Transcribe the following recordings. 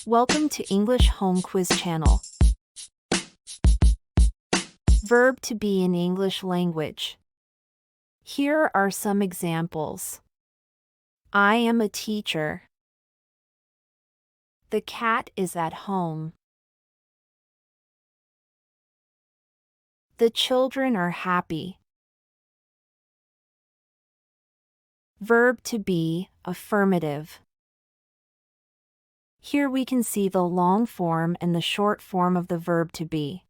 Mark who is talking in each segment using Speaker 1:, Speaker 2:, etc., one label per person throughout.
Speaker 1: Welcome to English Home Quiz Channel. Verb to be in English language. Here are some examples. I am a teacher. The cat is at home. The children are happy. Verb to be, affirmative. Here we can see the long form and the short form of the verb to be.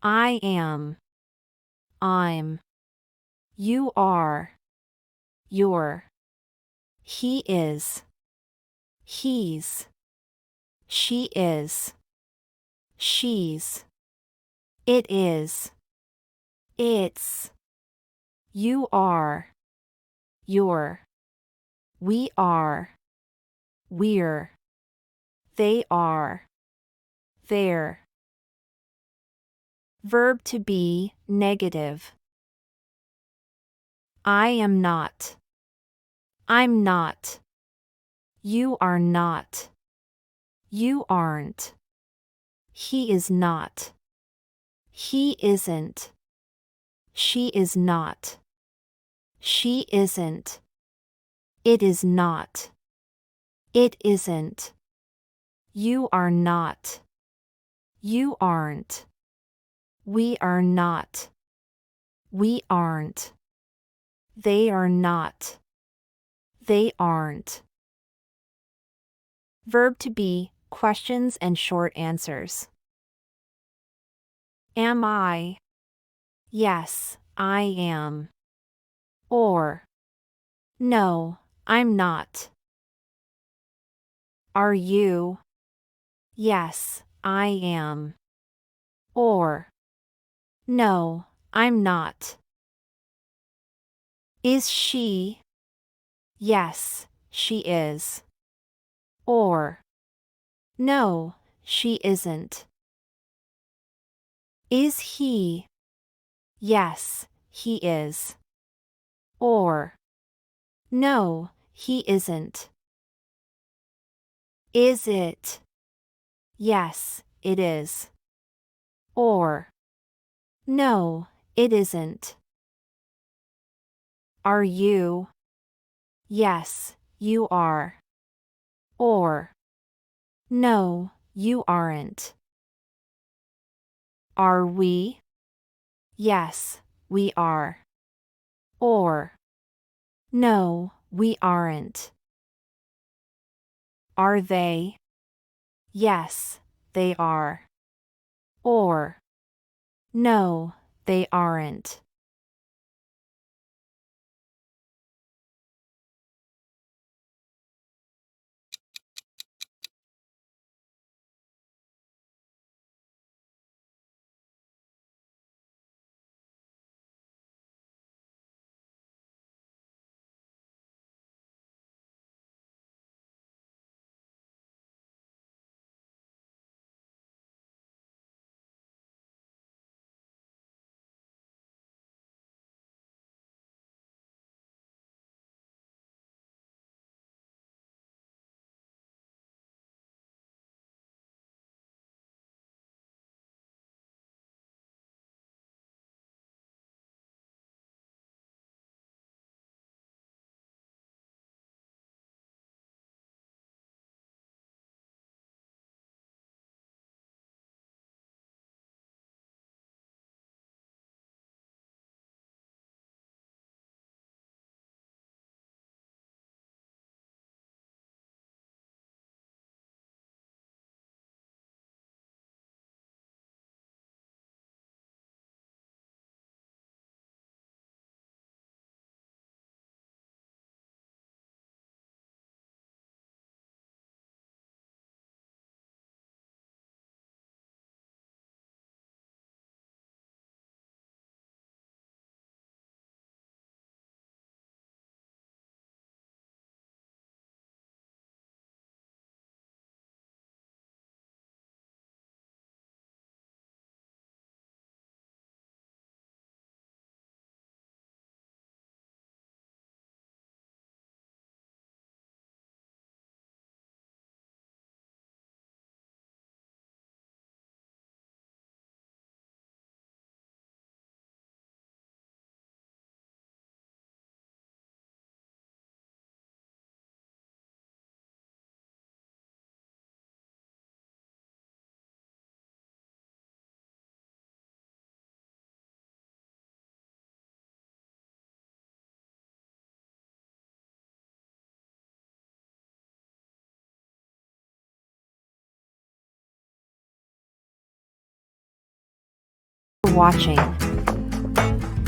Speaker 1: I am. I'm. You are. You're. He is. He's. She is. She's. It is. It's. You are. You're. We are. We're. They are. They're. Verb to be, negative. I am not. I'm not. You are not. You aren't. He is not. He isn't. She is not. She isn't. It is not. It isn't. You are not. You aren't. We are not. We aren't. They are not. They aren't. Verb to be, questions and short answers. Am I? Yes, I am. Or, no, I'm not. Are you? Yes, I am. Or, no, I'm not. Is she? Yes, she is. Or, no, she isn't. Is he? Yes, he is. Or, no, he isn't. Is it? Yes, it is. Or, no, it isn't. Are you? Yes, you are. Or, no, you aren't. Are we? Yes, we are. Or, no, we aren't. Are they? Yes, they are. Or, no, they aren't. watching.